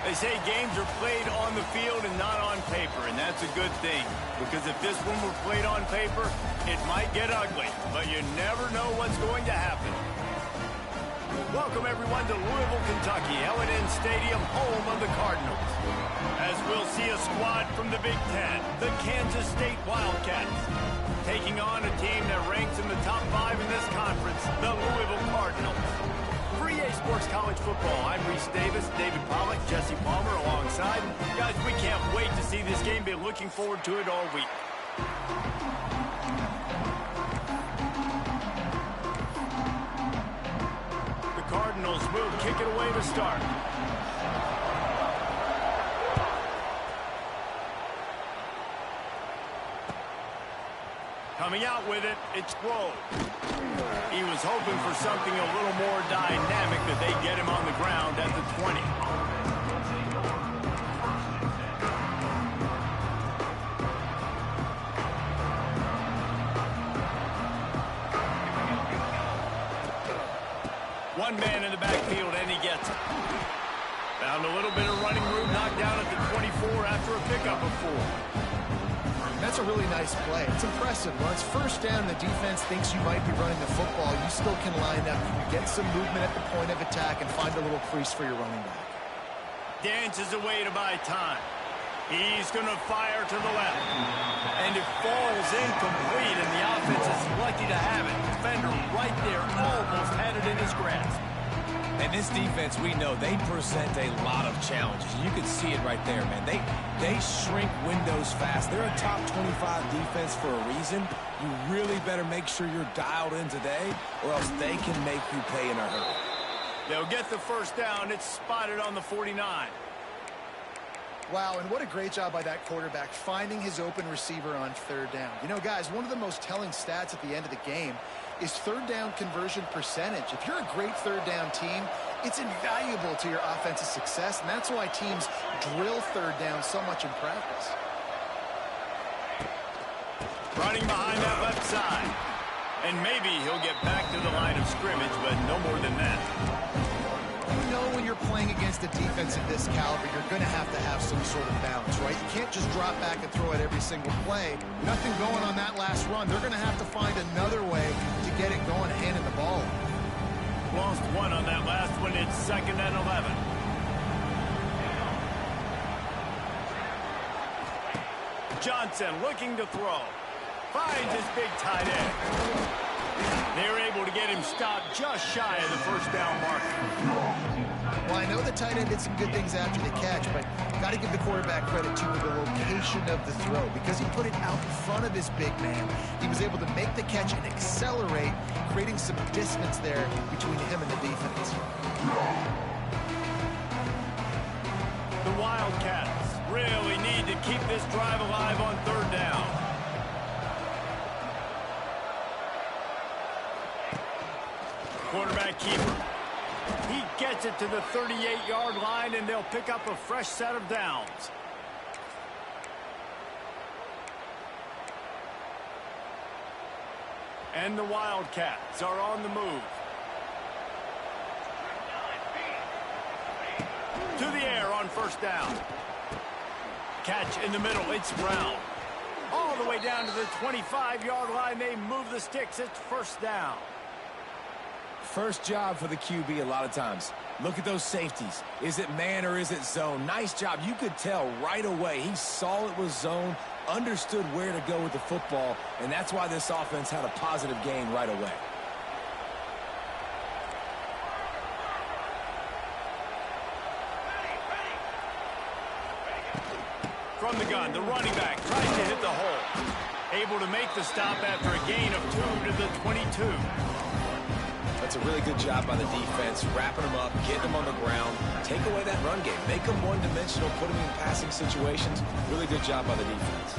They say games are played on the field and not on paper, and that's a good thing. Because if this one were played on paper, it might get ugly, but you never know what's going to happen. Welcome, everyone, to Louisville, Kentucky, L&N Stadium, home of the Cardinals. As we'll see a squad from the Big Ten, the Kansas State Wildcats, taking on a team that ranks in the top 5 in this conference, the Louisville Cardinals. For EA Sports College Football, I'm Reese Davis, David Pollack, Jesse Palmer alongside. Guys, we can't wait to see this game. Been looking forward to it all week. The Cardinals will kick it away to start. Coming out with it, it's Rowe. He was hoping for something a little more dynamic, that they get him on the ground at the 20. One man in the backfield, and he gets it. Found a little bit of running room, knocked down at the 24 after a pickup of 4. That's a really nice play. It's impressive. When it's first down, the defense thinks you might be running the football. You still can line up. You can get some movement at the point of attack and find a little crease for your running back. Dances away to buy time. He's going to fire to the left. And it falls incomplete, and the offense is lucky to have it. Defender right there almost had it in his grasp. And this defense, we know, they present a lot of challenges. You can see it right there, man. They shrink windows fast. They're a top 25 defense for a reason. You really better make sure you're dialed in today, or else they can make you pay in a hurry. They'll get the first down. It's spotted on the 49. Wow, and what a great job by that quarterback finding his open receiver on third down. You know, guys, one of the most telling stats at the end of the game is third down conversion percentage. If you're a great third down team, it's invaluable to your offensive success, and that's why teams drill third down so much in practice. Running behind that left side. And maybe he'll get back to the line of scrimmage, but no more than that. You know, when you're playing against a defense of this caliber, you're going to have some sort of balance, right? You can't just drop back and throw it every single play. Nothing going on that last run. They're going to have to find another way to get it going, handing the ball. Lost one on that last one. It's 2nd and 11. Johnson looking to throw. Finds his big tight end. They're able to get him stopped just shy of the first down marker. Well, I know the tight end did some good things after the catch, but got to give the quarterback credit to the location of the throw. Because he put it out in front of his big man, he was able to make the catch and accelerate, creating some distance there between him and the defense. The Wildcats really need to keep this drive alive on third down. Quarterback keeper. He gets it to the 38-yard line, and they'll pick up a fresh set of downs. And the Wildcats are on the move. To the air on first down. Catch in the middle. It's Brown. All the way down to the 25-yard line. They move the sticks. It's first down. First job for the QB a lot of times. Look at those safeties. Is it man or is it zone? Nice job. You could tell right away he saw it was zone, understood where to go with the football, and that's why this offense had a positive gain right away. From the gun, the running back tries to hit the hole. Able to make the stop after a gain of 2 to the 22. That's a really good job by the defense, wrapping them up, getting them on the ground, take away that run game, make them one-dimensional, put them in passing situations. Really good job by the defense.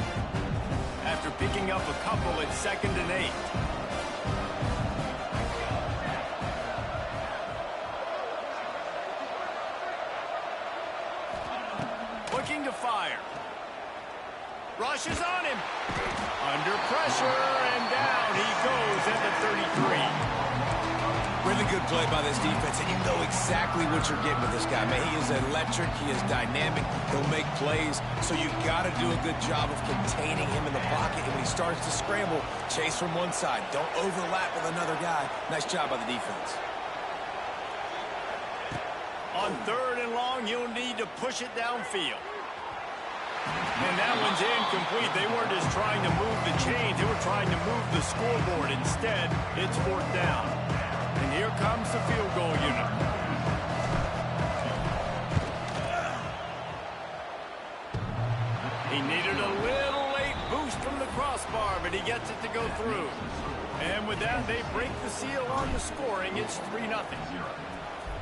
After picking up a couple, it's 2nd and 8. Looking to fire. Rushes on him. Under pressure, and down he goes at the 33. Really good play by this defense, and you know exactly what you're getting with this guy. Man, he is electric. He is dynamic. He'll make plays, so you got to do a good job of containing him in the pocket. And when he starts to scramble, chase from one side. Don't overlap with another guy. Nice job by the defense. On 3rd and long, you'll need to push it downfield. And that one's incomplete. They weren't just trying to move the chains. They were trying to move the scoreboard. Instead, it's 4th down. And here comes the field goal unit. He needed a little late boost from the crossbar, but he gets it to go through. And with that, they break the seal on the scoring. It's 3-0.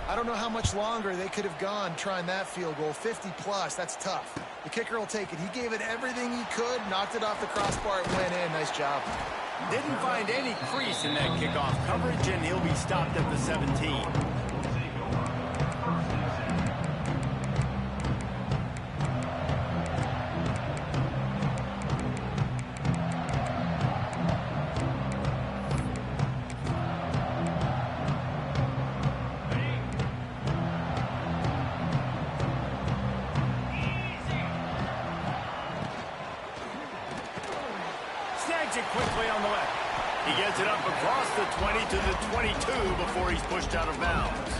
I don't know how much longer they could have gone trying that field goal. 50-plus, that's tough. The kicker will take it. He gave it everything he could, knocked it off the crossbar, it went in. Nice job. Didn't find any crease in that kickoff coverage, and he'll be stopped at the 17. Snags it quickly on the left. He gets it up across the 20 to the 22 before he's pushed out of bounds.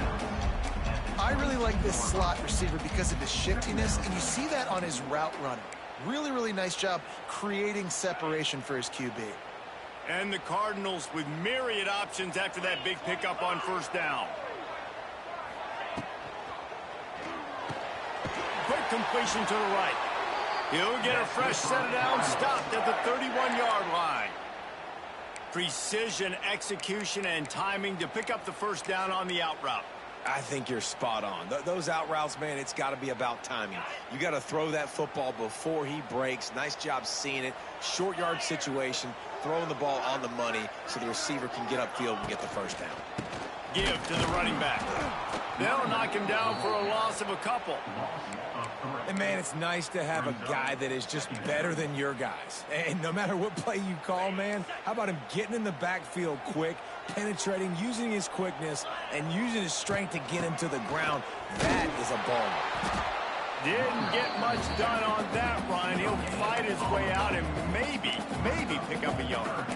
I really like this slot receiver because of his shiftiness, and you see that on his route running. Really, really nice job creating separation for his QB. And the Cardinals with myriad options after that big pickup on 1st down. Quick completion to the right. He'll get a fresh set down, stopped at the 31-yard line. Precision, execution, and timing to pick up the 1st down on the out route. I think you're spot on. Those out routes, man, it's got to be about timing. You got to throw that football before he breaks. Nice job seeing it. Short yard situation, throwing the ball on the money so the receiver can get upfield and get the 1st down. Give to the running back. They'll knock him down for a loss of a couple. And, man, it's nice to have a guy that is just better than your guys. And no matter what play you call, man, how about him getting in the backfield quick, penetrating, using his quickness, and using his strength to get him to the ground? That is a baller. Didn't get much done on that run. He'll fight his way out and maybe pick up a yard.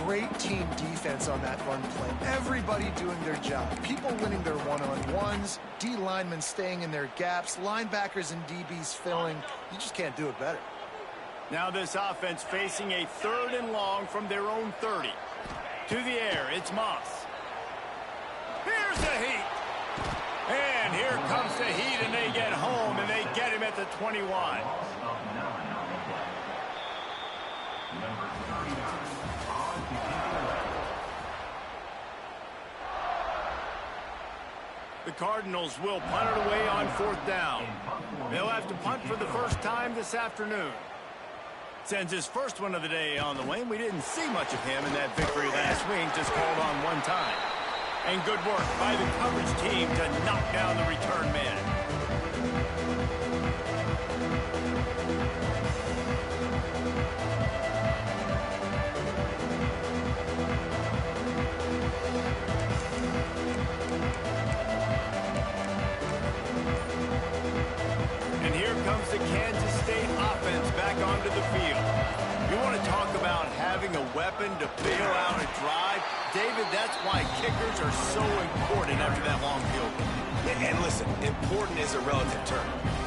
Great team defense on that run play. Everybody doing their job. People winning their one-on-ones, D linemen staying in their gaps, linebackers and DBs filling. You just can't do it better. Now this offense facing a 3rd and long from their own 30. To the air, it's Moss. Here's the heat. And here comes the heat, and they get home, and they get him at the 21. The Cardinals will punt it away on 4th down. They'll have to punt for the 1st time this afternoon. Sends his first one of the day on the wing. We didn't see much of him in that victory last week, just called on one time. And good work by the coverage team to knock down the return man. And here comes the Kansas State offense back onto the field. You want to talk about having a weapon to bail out a drive? David, that's why kickers are so important after that long field goal. And listen, important is a relative term.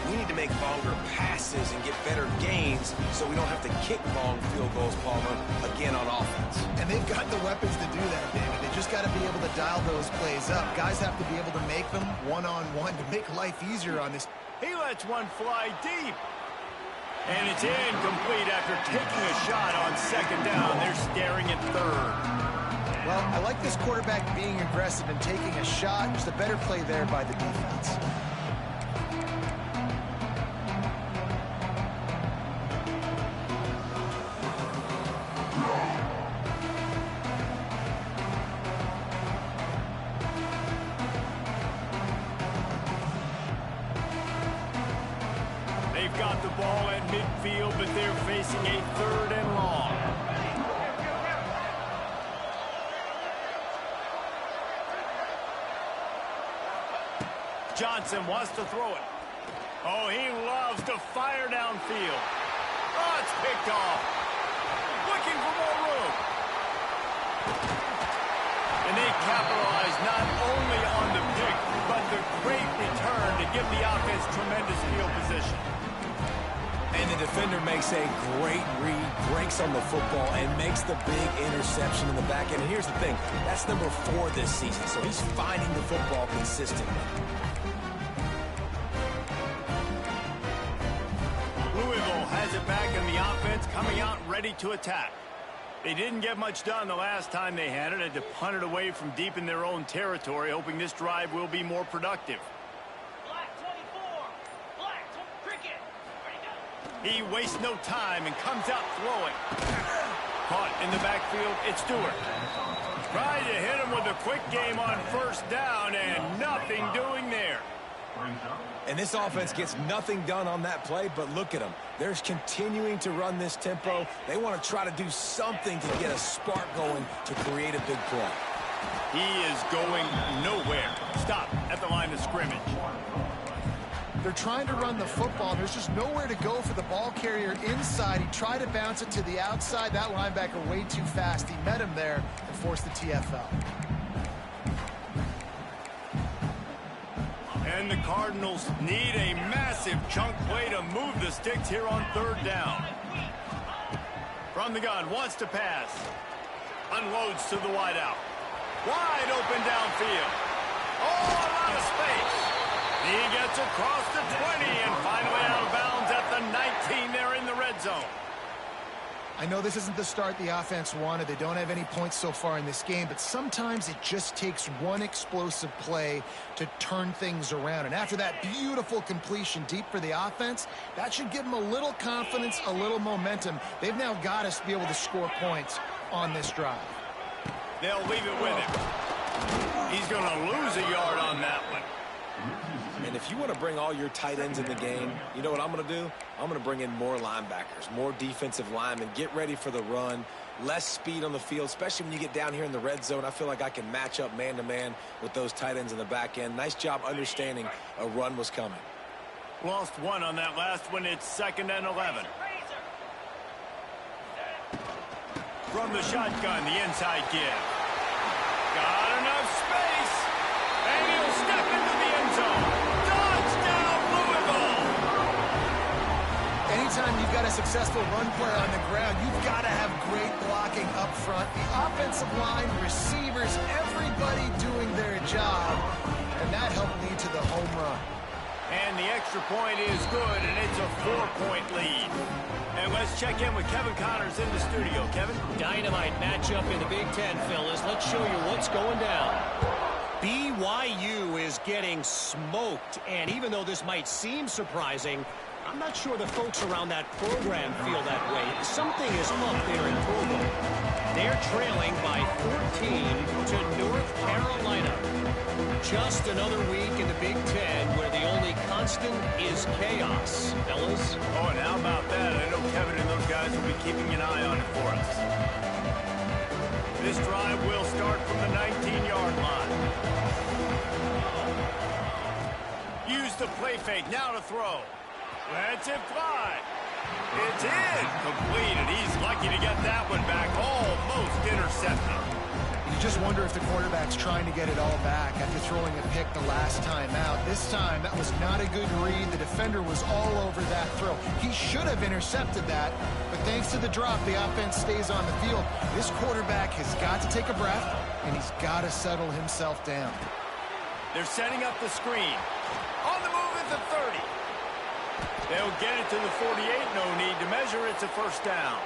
We need to make longer passes and get better gains so we don't have to kick long field goals, Palmer, again on offense. And they've got the weapons to do that, David. They just got to be able to dial those plays up. Guys have to be able to make them one-on-one to make life easier on this. He lets one fly deep. And it's incomplete after taking a shot on 2nd down. They're staring at 3rd. Well, I like this quarterback being aggressive and taking a shot. Just a better play there by the defense. They've got the ball at midfield, but they're facing a 3rd and long. Johnson wants to throw it. Oh, he loves to fire downfield. Oh, it's picked off. Looking for more room. And they capitalize not only on the pick, but the great return to give the offense tremendous field position. And the defender makes a great read, breaks on the football, and makes the big interception in the back end. And here's the thing, that's number 4 this season, so he's finding the football consistently. Louisville has it back in the offense, coming out ready to attack. They didn't get much done the last time they had it, had to punt it away from deep in their own territory, hoping this drive will be more productive. He wastes no time and comes out throwing. Caught in the backfield, it's Stewart. Tried to hit him with a quick game on 1st down, and nothing doing there. And this offense gets nothing done on that play, but look at them. They're continuing to run this tempo. They want to try to do something to get a spark going to create a big play. He is going nowhere. Stop at the line of scrimmage. They're trying to run the football. There's just nowhere to go for the ball carrier inside. He tried to bounce it to the outside. That linebacker way too fast. He met him there and forced the TFL. And the Cardinals need a massive chunk play to move the sticks here on 3rd down. From the gun, wants to pass. Unloads to the wideout. Wide open downfield. Oh, a lot of space. He gets across the 20 and finally out of bounds at the 19 there in the red zone. I know this isn't the start the offense wanted. They don't have any points so far in this game, but sometimes it just takes one explosive play to turn things around. And after that beautiful completion deep for the offense, that should give them a little confidence, a little momentum. They've now got us to be able to score points on this drive. They'll leave it with him. He's going to lose a yard on that one. And if you want to bring all your tight ends in the game, you know what I'm going to do? I'm going to bring in more linebackers, more defensive linemen, get ready for the run, less speed on the field, especially when you get down here in the red zone. I feel like I can match up man-to-man with those tight ends in the back end. Nice job understanding a run was coming. Lost 1 on that last one. It's 2nd and 11. From the shotgun, the inside give. Got enough space. And he'll step into the end zone. Touchdown, Louisville! Anytime you've got a successful run play on the ground, you've got to have great blocking up front. The offensive line, receivers, everybody doing their job. And that helped lead to the home run. And the extra point is good, and it's a 4-point lead. And let's check in with Kevin Connors in the studio. Kevin? Dynamite matchup in the Big Ten, fellas. Let's show you what's going down. BYU is getting smoked, and even though this might seem surprising, I'm not sure the folks around that program feel that way. Something is up there in Provo. They're trailing by 14 to North Carolina. Just another week in the Big Ten where the only constant is chaos, fellas. Oh, and how about that? I know Kevin and those guys will be keeping an eye on it for us. This drive will start from the 19-yard line. Use the play fake, now to throw. Lets it fly. It's in. Completed. He's lucky to get that one back. Almost intercepted. You just wonder if the quarterback's trying to get it all back after throwing a pick the last time out. This time, that was not a good read. The defender was all over that throw. He should have intercepted that, but thanks to the drop, the offense stays on the field. This quarterback has got to take a breath, and he's got to settle himself down. They're setting up the screen. On the move at the 30. They'll get it to the 48. No need to measure. It's a 1st down.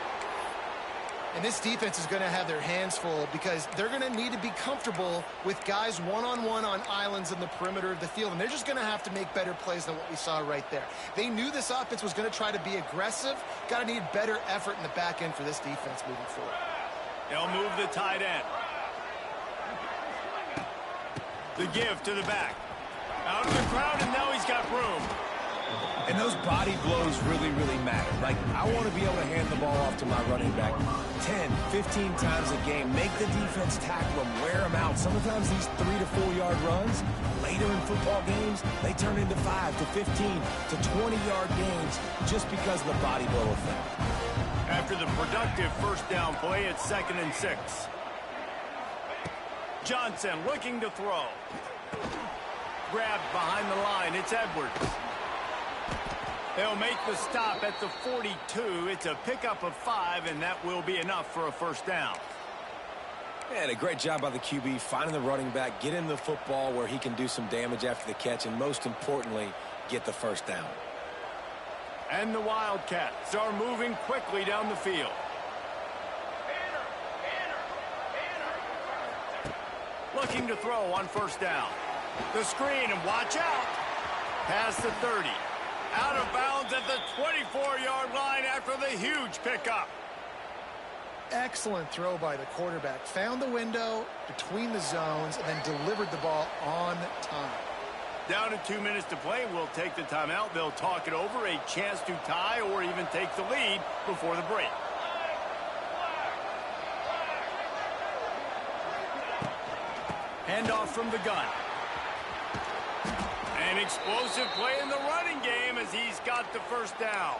And this defense is going to have their hands full because they're going to need to be comfortable with guys one-on-one on islands in the perimeter of the field. And they're just going to have to make better plays than what we saw right there. They knew this offense was going to try to be aggressive. Got to need better effort in the back end for this defense moving forward. They'll move the tight end. The give to the back. Out of the crowd, and now he's got room. And those body blows really, really matter. Like, I want to be able to hand the ball off to my running back 10, 15 times a game. Make the defense tackle them, wear them out. Sometimes these 3 to 4 yard runs, later in football games, they turn into 5 to 15 to 20 yard gains just because of the body blow effect. After the productive first down play, it's 2nd and 6. Johnson looking to throw. Grabbed behind the line. It's Edwards. They'll make the stop at the 42. It's a pickup of 5, and that will be enough for a first down. And a great job by the QB finding the running back, get him the football where he can do some damage after the catch, and most importantly, get the first down. And the Wildcats are moving quickly down the field. Looking to throw on first down. The screen, and watch out. Past the 30. Out of bounds at the 24-yard line after the huge pickup. Excellent throw by the quarterback. Found the window between the zones and then delivered the ball on time. Down to 2 minutes to play. We'll take the timeout. They'll talk it over. A chance to tie or even take the lead before the break. Handoff from the gun. An explosive play in the running game as he's got the first down.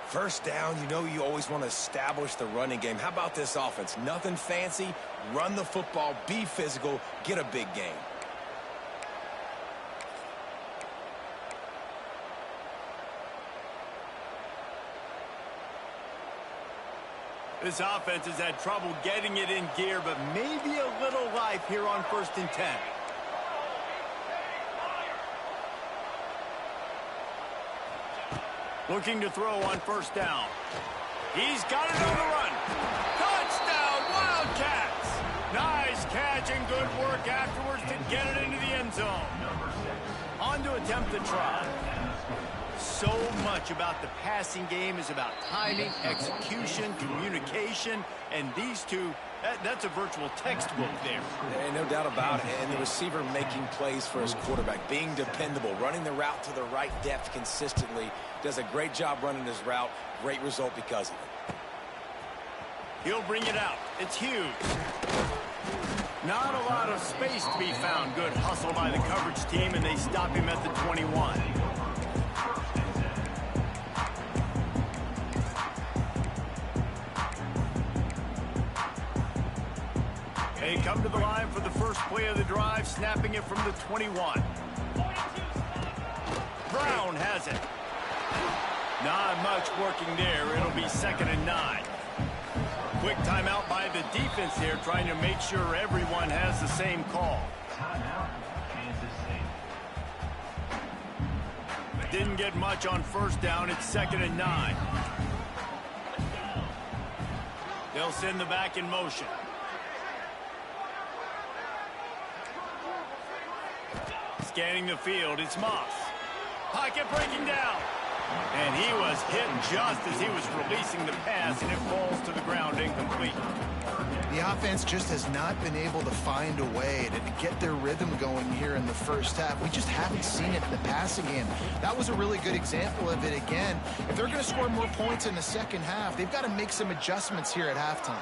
First down, you know you always want to establish the running game. How about this offense? Nothing fancy. Run the football, be physical, get a big gain. This offense has had trouble getting it in gear, but maybe a little life here on 1st and 10. Looking to throw on first down. He's got it on the run. Touchdown, Wildcats! Nice catch and good work afterwards to get it into the end zone. On to attempt the try. So much about the passing game is about timing, execution, communication, and these two, that's a virtual textbook there. And no doubt about it. And the receiver making plays for his quarterback, being dependable, running the route to the right depth consistently, does a great job running his route. Great result because of it. He'll bring it out. It's huge. Not a lot of space to be found. Good hustle by the coverage team, and they stop him at the 21. They come to the line for the first play of the drive, snapping it from the 21. Brown has it. Not much working there. It'll be 2nd and 9. Quick timeout by the defense here, trying to make sure everyone has the same call. Didn't get much on first down. It's 2nd and 9. They'll send the back in motion. Scanning the field, it's Moss. Pocket breaking down. And he was hit just as he was releasing the pass, and it falls to the ground incomplete. The offense just has not been able to find a way to get their rhythm going here in the first half. We just haven't seen it in the passing game. That was a really good example of it again. If they're going to score more points in the second half, they've got to make some adjustments here at halftime.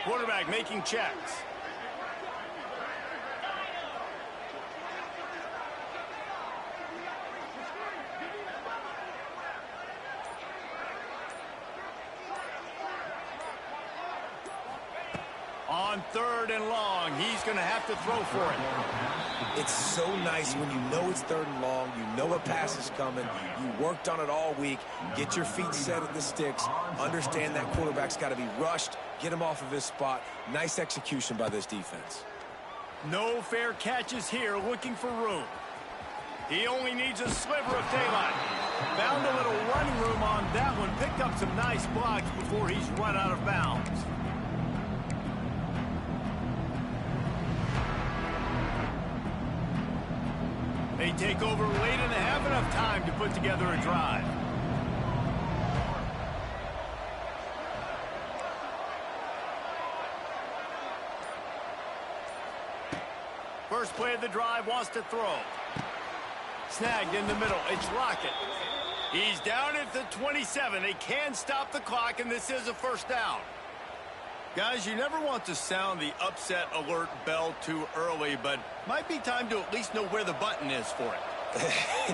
Quarterback making checks. On 3rd and long, he's going to have to throw for it. It's so nice when you know it's 3rd and long, you know a pass is coming, you worked on it all week, get your feet set at the sticks, understand that quarterback's got to be rushed, get him off of his spot. Nice execution by this defense. No fair catches here, looking for room. He only needs a sliver of daylight. Found a little running room on that one, picked up some nice blocks before he's run out of bounds. They take over late and they have enough time to put together a drive. play of the drive, wants to throw. Snagged in the middle. It's Lockett. He's down at the 27. They can stop the clock, and this is a first down. Guys, you never want to sound the upset alert bell too early, but might be time to at least know where the button is for it.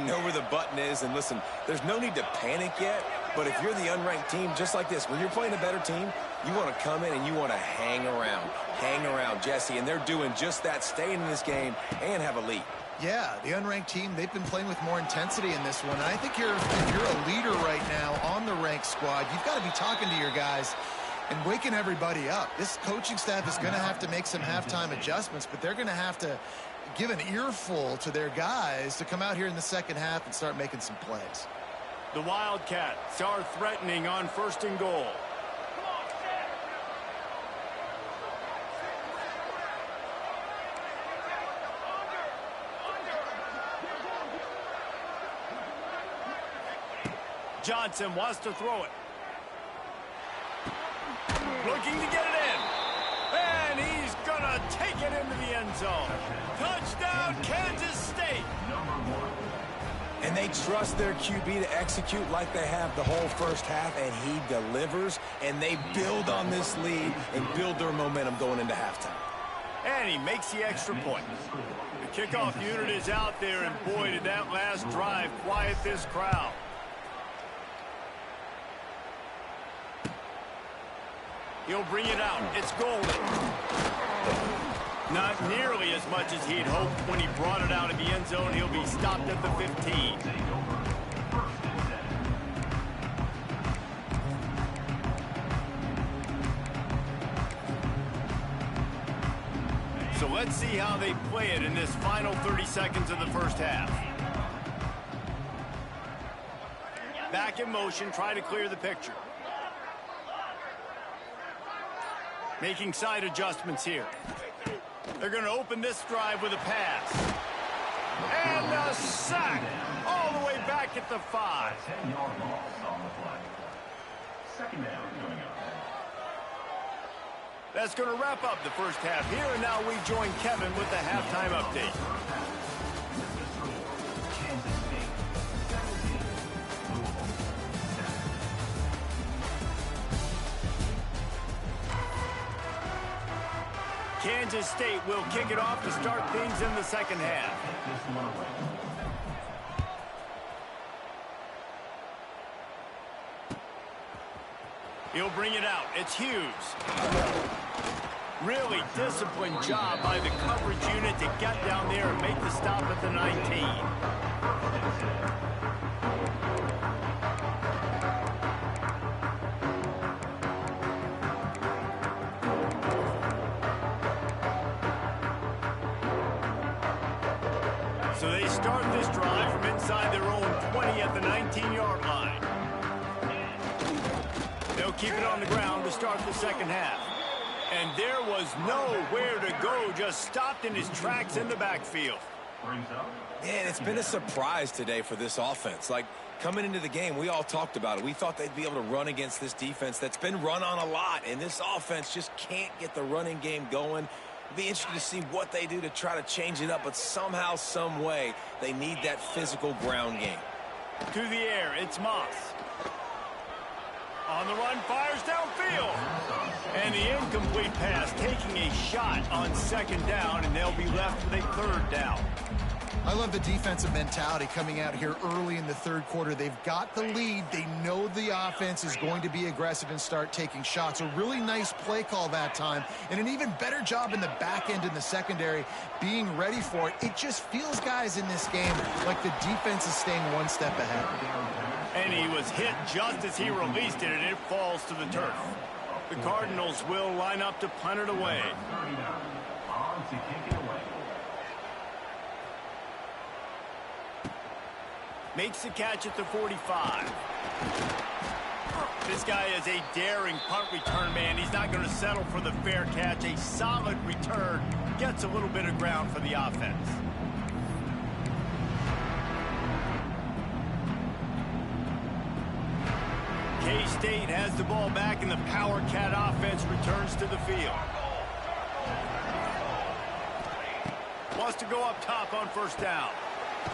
Know where the button is, and listen, there's no need to panic yet, but if you're the unranked team, just like this, when you're playing a better team, you want to come in and you want to hang around, Jesse, and they're doing just that, staying in this game and have a lead. Yeah, the unranked team, they've been playing with more intensity in this one. And I think if you're a leader right now on the ranked squad, you've got to be talking to your guys and waking everybody up. This coaching staff is going to have to make some halftime adjustments, but they're going to have to give an earful to their guys to come out here in the second half and start making some plays. The Wildcats are threatening on 1st and goal. Johnson wants to throw it. Looking to get it in. And he's going to take it into the end zone. Touchdown, Kansas State. And they trust their QB to execute like they have the whole first half, and he delivers, and they build on this lead and build their momentum going into halftime. And he makes the extra point. The kickoff unit is out there, and boy, did that last drive quiet this crowd. He'll bring it out. It's golden. Not nearly as much as he'd hoped when he brought it out of the end zone. He'll be stopped at the 15. So let's see how they play it in this final 30 seconds of the first half. Back in motion, try to clear the picture. Making side adjustments here. They're going to open this drive with a pass. And a sack all the way back at the 5. That's going to wrap up the first half here, and now we join Kevin with the halftime update. Kansas State will kick it off to start things in the second half. He'll bring it out. It's Hughes. Really disciplined job by the coverage unit to get down there and make the stop at the 19. So they start this drive from inside their own 20 at the 19-yard line. They'll keep it on the ground to start the second half. And there was nowhere to go, just stopped in his tracks in the backfield. Man, it's been a surprise today for this offense. Like, coming into the game, we all talked about it. We thought they'd be able to run against this defense that's been run on a lot, and this offense just can't get the running game going. Be interested to see what they do to try to change it up, but somehow, some way, they need that physical ground game. To the air, it's Moss. On the run, fires downfield. And the incomplete pass, taking a shot on second down, and they'll be left with a third down. I love the defensive mentality coming out here early in the third quarter. They've got the lead. They know the offense is going to be aggressive and start taking shots. A really nice play call that time, and an even better job in the back end in the secondary being ready for it. It just feels, guys, in this game like the defense is staying one step ahead. And he was hit just as he released it, and it falls to the turf. The Cardinals will line up to punt it away. Makes the catch at the 45. This guy is a daring punt return man. He's not going to settle for the fair catch. A solid return. Gets a little bit of ground for the offense. K-State has the ball back, and the Power Cat offense returns to the field. Wants to go up top on first down.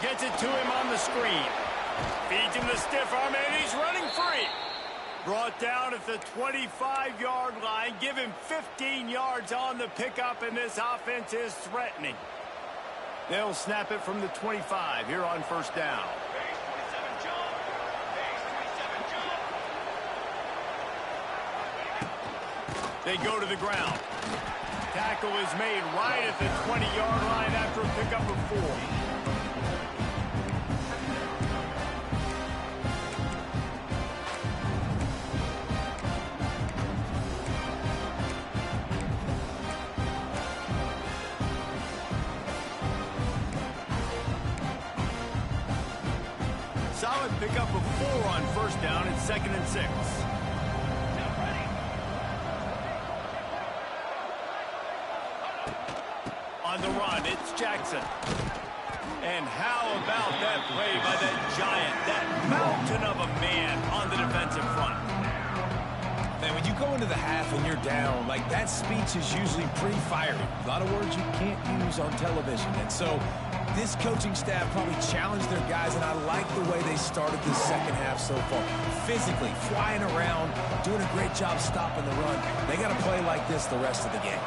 Gets it to him on the screen. Feeds him the stiff arm, and he's running free. Brought down at the 25-yard line. Give him 15 yards on the pickup, and this offense is threatening. They'll snap it from the 25 here on first down. They go to the ground. Tackle is made right at the 20-yard line after a pickup of 4. Solid pickup of 4 on first down. It's 2nd and 6. On the run, it's Jackson. And how about that play by that giant, that mountain of a man on the defensive front? Man, when you go into the half and you're down, like, that speech is usually pretty fiery. A lot of words you can't use on television. And so this coaching staff probably challenged their guys, and I like the way they started this second half so far. Physically, flying around, doing a great job stopping the run. They got to play like this the rest of the game.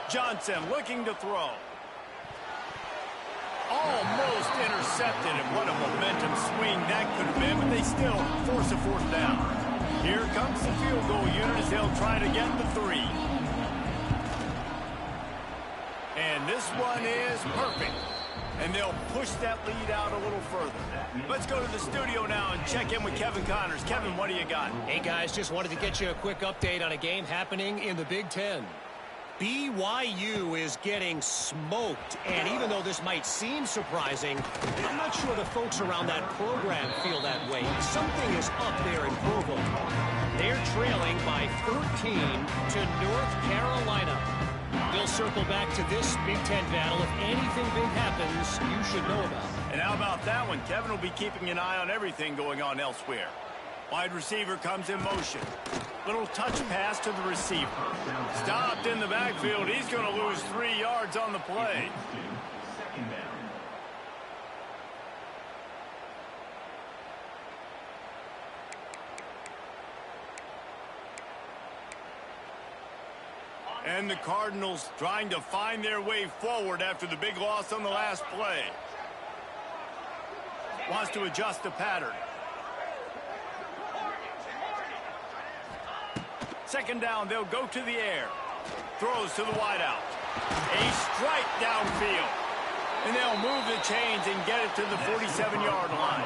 Johnson looking to throw. Almost intercepted, and what a momentum swing that could have been, but they still force a 4th down. Here comes the field goal unit as they'll try to get the 3. And this one is perfect. And they'll push that lead out a little further. Let's go to the studio now and check in with Kevin Connors. Kevin, what do you got? Hey, guys, just wanted to get you a quick update on a game happening in the Big Ten. BYU is getting smoked, and even though this might seem surprising, I'm not sure the folks around that program feel that way. Something is up there in Provo. They're trailing by 13 to North Carolina. We'll circle back to this Big Ten battle. If anything big happens, you should know about it. And how about that one? Kevin will be keeping an eye on everything going on elsewhere. Wide receiver comes in motion. Little touch pass to the receiver. Stopped in the backfield. He's going to lose 3 yards on the play. And the Cardinals trying to find their way forward after the big loss on the last play. Wants to adjust the pattern. 2nd down, they'll go to the air. Throws to the wideout. A strike downfield. And they'll move the chains and get it to the 47-yard line.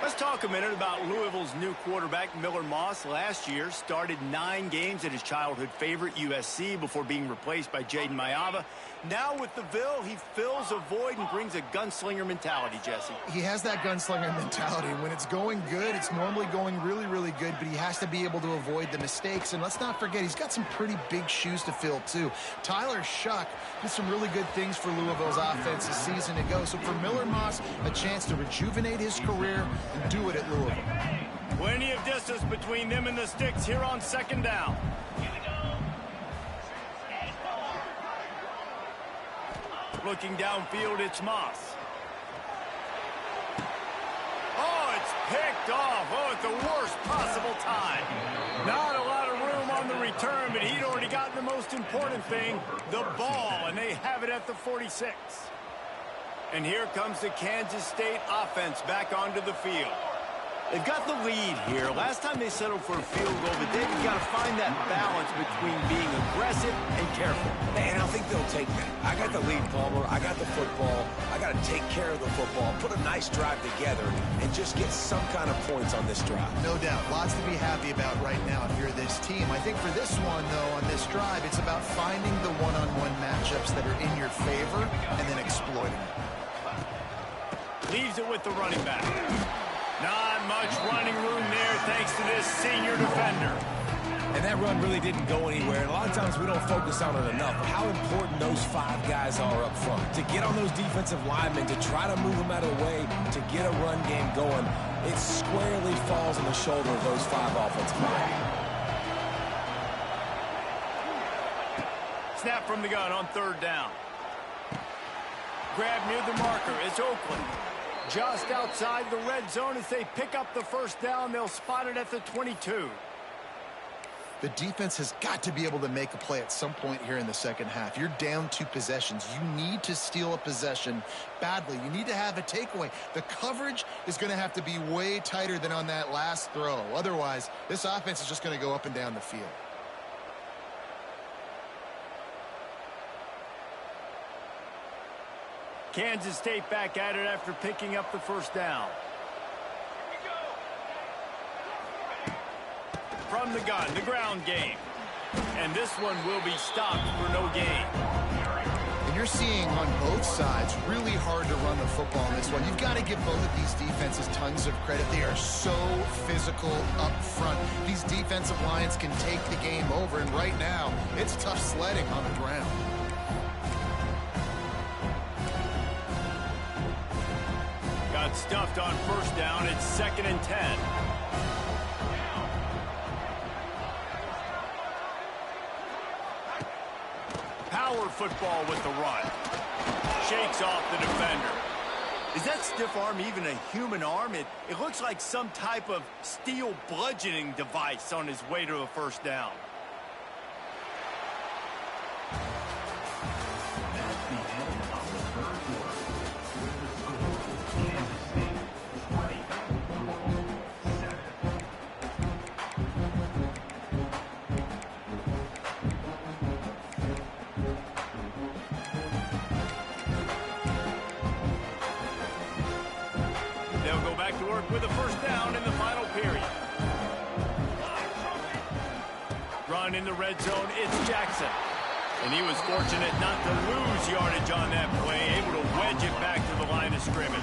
Let's talk a minute about Louisville's new quarterback, Miller Moss. Last year, started 9 games at his childhood favorite, USC, before being replaced by Jaden Mayava. Now with the Ville, he fills a void and brings a gunslinger mentality, Jesse. He has that gunslinger mentality. When it's going good, it's normally going really, really good, but he has to be able to avoid the mistakes. And let's not forget, he's got some pretty big shoes to fill, too. Tyler Shuck did some really good things for Louisville's offense a season ago. So for Miller Moss, a chance to rejuvenate his career and do it at Louisville. Plenty of distance between them and the sticks here on 2nd down. Looking downfield, it's Moss. Oh, it's picked off. Oh, at the worst possible time. Not a lot of room on the return, but he'd already gotten the most important thing, the ball, and they have it at the 46. And here comes the Kansas State offense back onto the field. They've got the lead here. Last time they settled for a field goal, but they've got to find that balance between being aggressive and careful. And I think they'll take that. I got the lead, Palmer. I got the football. I got to take care of the football, put a nice drive together, and just get some kind of points on this drive. No doubt. Lots to be happy about right now if you're this team. I think for this one, though, on this drive, it's about finding the one-on-one matchups that are in your favor and then exploiting them. Leaves it with the running back. Not much running room there thanks to this senior defender. And that run really didn't go anywhere. And a lot of times we don't focus on it enough. But how important those 5 guys are up front. To get on those defensive linemen, to try to move them out of the way, to get a run game going, it squarely falls on the shoulder of those 5 offensive linemen. Snap from the gun on 3rd down. Grab near the marker. It's Oakland. Just outside the red zone as they pick up the 1st down. They'll spot it at the 22. The defense has got to be able to make a play at some point here in the second half. You're down 2 possessions. You need to steal a possession badly. You need to have a takeaway. The coverage is going to have to be way tighter than on that last throw. Otherwise, this offense is just going to go up and down the field. Kansas State back at it after picking up the 1st down. From the gun, the ground game. And this one will be stopped for no gain. And you're seeing on both sides really hard to run the football in this one. You've got to give both of these defenses tons of credit. They are so physical up front. These defensive lines can take the game over, and right now, it's tough sledding on the ground. Got stuffed on 1st down. It's 2nd and 10. Power football with the run. Shakes off the defender. Is that stiff arm even a human arm? It looks like some type of steel bludgeoning device on his way to a 1st down. With a 1st down in the final period. Run in the red zone, it's Jackson. And he was fortunate not to lose yardage on that play, able to wedge it back to the line of scrimmage.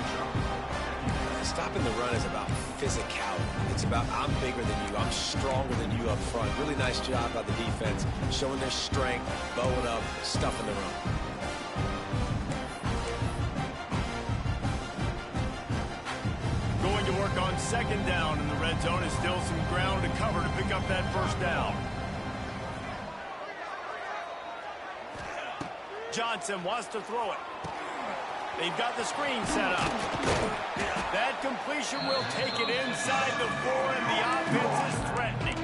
Stopping the run is about physicality. It's about I'm bigger than you, I'm stronger than you up front. Really nice job by the defense, showing their strength, bowing up, stuffing the run. Going to work on 2nd down in the red zone. Is still some ground to cover to pick up that 1st down. Johnson wants to throw it. They've got the screen set up. That completion will take it inside the 4, and the offense is threatening.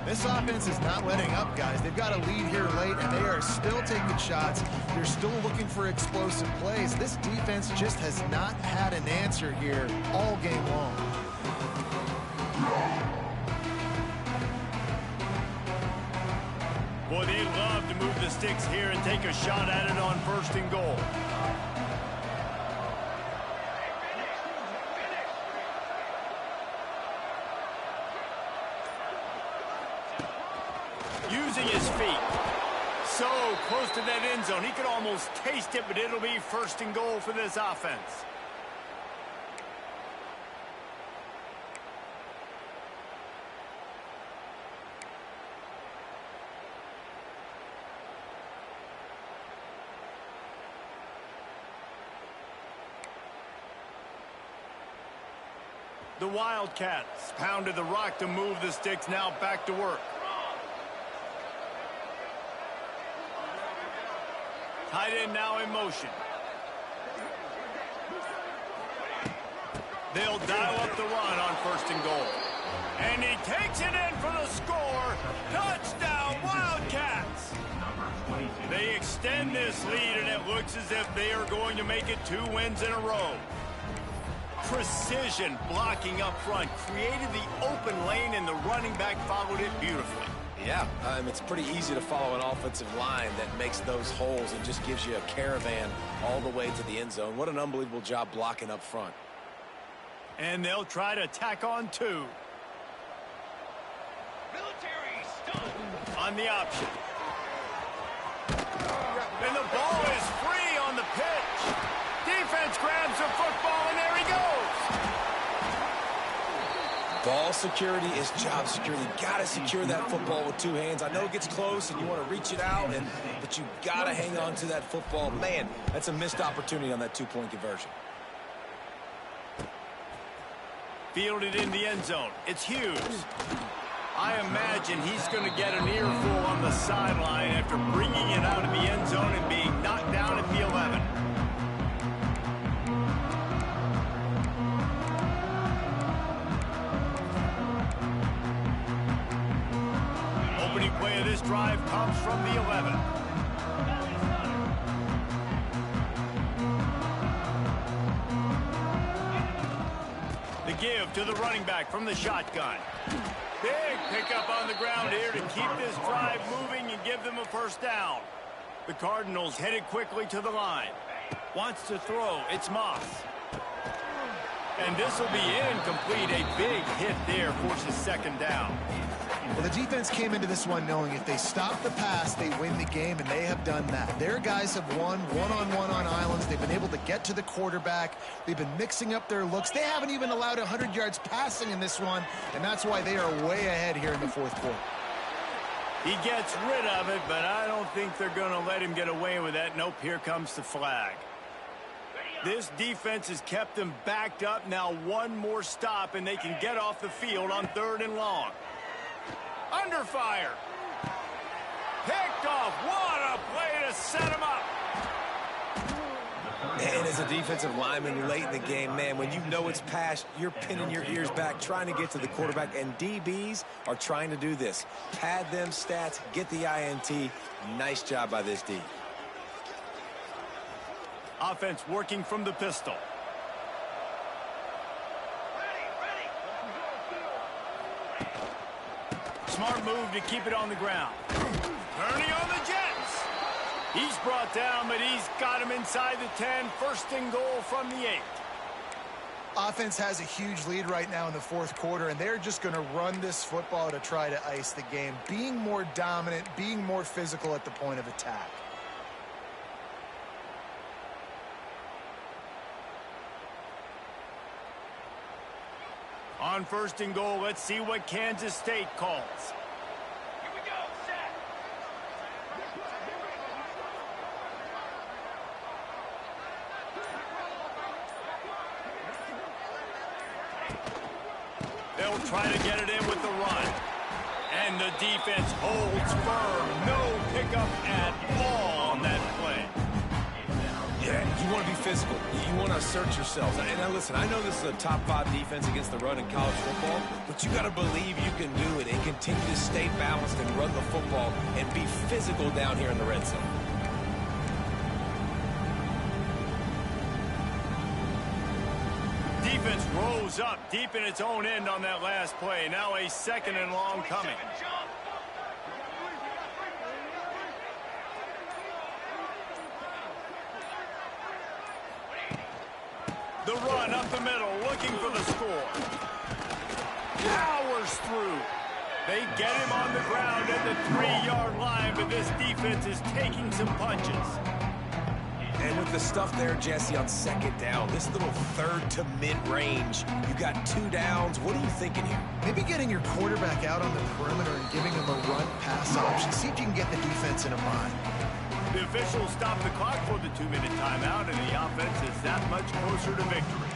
This offense is not letting up, guys. They've got a lead here late, and they are still taking shots. They're still looking for explosive plays. This defense just has not had an answer here all game long. Boy, they'd love to move the sticks here and take a shot at it on 1st and goal. Using his feet. So close to that end zone. He could almost taste it, but it'll be 1st and goal for this offense. The Wildcats pounded the rock to move the sticks, now back to work. Tight end now in motion. They'll dial up the run on 1st and goal. And he takes it in for the score. Touchdown, Wildcats! They extend this lead, and it looks as if they are going to make it 2 wins in a row. Precision blocking up front created the open lane, and the running back followed it beautifully. Yeah, it's pretty easy to follow an offensive line that makes those holes and just gives you a caravan all the way to the end zone. What an unbelievable job blocking up front. And they'll try to tack on 2. Military stun. On the option. And the ball is free on the pitch. Defense grabs the football, and there he goes. Ball security is job security. You got to secure that football with two hands. I know it gets close and you want to reach it out, but you got to hang on to that football. Man, that's a missed opportunity on that two-point conversion. Fielded in the end zone. It's Hughes. I imagine he's going to get an earful on the sideline after bringing it out of the end zone and being knocked down at the 11. Opening play of this drive comes from the 11. The give to the running back from the shotgun. Big pickup on the ground here to keep this drive moving and give them a first down. The Cardinals headed quickly to the line. Wants to throw. It's Moss. And this will be incomplete. A big hit there forces second down. Well, the defense came into this one knowing if they stop the pass, they win the game, and they have done that. Their guys have won one-on-one on islands. They've been able to get to the quarterback. They've been mixing up their looks. They haven't even allowed 100 yards passing in this one, and that's why they are way ahead here in the fourth quarter. He gets rid of it, but I don't think they're going to let him get away with that. Nope, here comes the flag. This defense has kept them backed up. Now one more stop, and they can get off the field on 3rd and long. Under fire. Picked off. What a play to set him up. And as a defensive lineman late in the game, man, when you know it's past, you're pinning your ears back, trying to get to the quarterback, and DBs are trying to do this. Pad them stats, get the INT. Nice job by this D. Offense working from the pistol. Smart move to keep it on the ground. Turning on the Jets. He's brought down, but he's got him inside the 10. 1st and goal from the 8. Offense has a huge lead right now in the fourth quarter, and they're just going to run this football to try to ice the game, being more dominant, being more physical at the point of attack. On 1st and goal, let's see what Kansas State calls. Here we go, set. They'll try to get it in with the run. And the defense holds firm. No pickup at all on that play. Yeah, you want to be physical. You want to assert yourselves. And now listen, I know this is a top 5 defense against the run in college football, but you got to believe you can do it and continue to stay balanced and run the football and be physical down here in the red zone. Defense rose up deep in its own end on that last play. Now a 2nd and long coming. The run up the middle, looking for the score. Powers through. They get him on the ground at the 3-yard line, but this defense is taking some punches. And with the stuff there, Jesse, on 2nd down, this little 3rd to mid-range, you got 2 downs. What are you thinking here? Maybe getting your quarterback out on the perimeter and giving him a run-pass option. See if you can get the defense in a bind. The officials stop the clock for the 2-minute timeout, and the offense is that much closer to victory.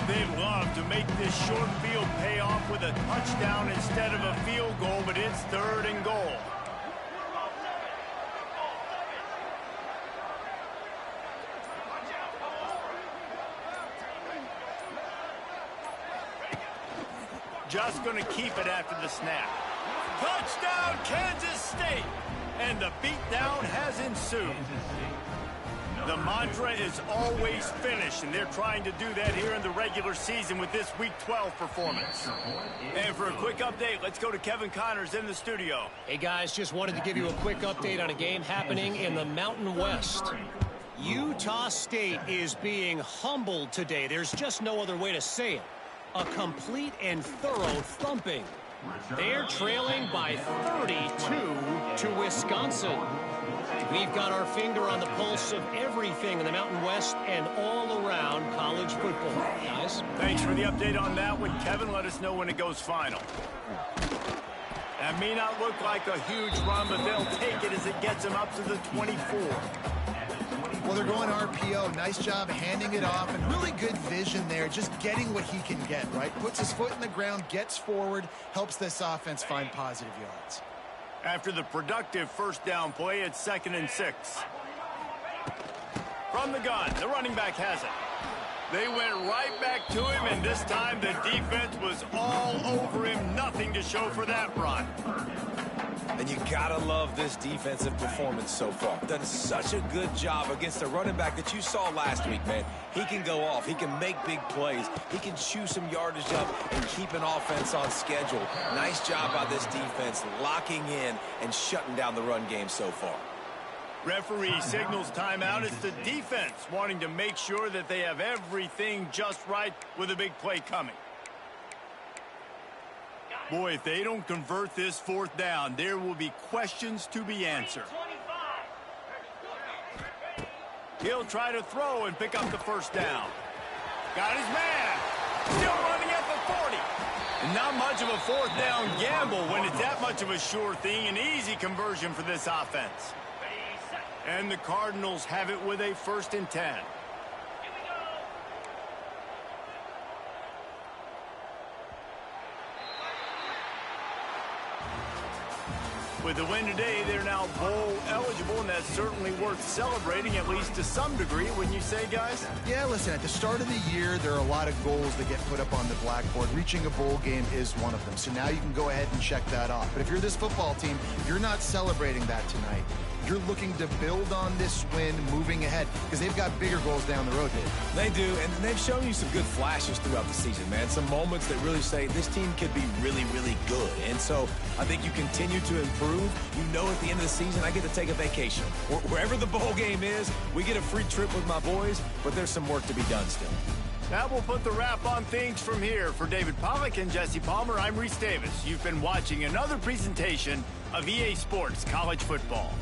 They'd love to make this short field pay off with a touchdown instead of a field goal, but it's 3rd and goal. Just going to keep it after the snap. Touchdown, Kansas State! And the beatdown has ensued. The mantra is always finish, and they're trying to do that here in the regular season with this Week 12 performance. And for a quick update, let's go to Kevin Connors in the studio. Hey, guys, just wanted to give you a quick update on a game happening in the Mountain West. Utah State is being humbled today. There's just no other way to say it. A complete and thorough thumping. They're trailing by 32 to Wisconsin. We've got our finger on the pulse of everything in the Mountain West and all around college football. Guys? Thanks for the update on that one, Kevin. Let us know when it goes final. That may not look like a huge run, but they'll take it as it gets them up to the 24. Well, they're going RPO. Nice job handing it off, and really good vision there, just getting what he can get, right? Puts his foot in the ground, gets forward, helps this offense find positive yards. After the productive first down play, it's 2nd and 6. From the gun, the running back has it. They went right back to him, and this time the defense was all over him. Nothing to show for that run. And you gotta love this defensive performance so far. Done such a good job against a running back that you saw last week, man. He can go off. He can make big plays. He can chew some yardage up and keep an offense on schedule. Nice job by this defense locking in and shutting down the run game so far. Referee signals timeout. It's the defense wanting to make sure that they have everything just right with a big play coming. Boy, if they don't convert this 4th down, there will be questions to be answered. He'll try to throw and pick up the first down. Got his man. Still running at the 40. And not much of a 4th down gamble when it's that much of a sure thing. An easy conversion for this offense. And the Cardinals have it with a 1st and 10. With the win today, they're now bowl eligible, and that's certainly worth celebrating, at least to some degree, wouldn't you say, guys? Yeah, listen, at the start of the year, there are a lot of goals that get put up on the blackboard. Reaching a bowl game is one of them. So now you can go ahead and check that off. But if you're this football team, you're not celebrating that tonight. You're looking to build on this win moving ahead because they've got bigger goals down the road, Dave. They do, and they've shown you some good flashes throughout the season, man. Some moments that really say this team could be really, really good. And so I think you continue to improve. You know at the end of the season, I get to take a vacation. Wherever the bowl game is, we get a free trip with my boys, but there's some work to be done still. That will put the wrap on things from here. For David Pollack and Jesse Palmer, I'm Reese Davis. You've been watching another presentation of EA Sports College Football.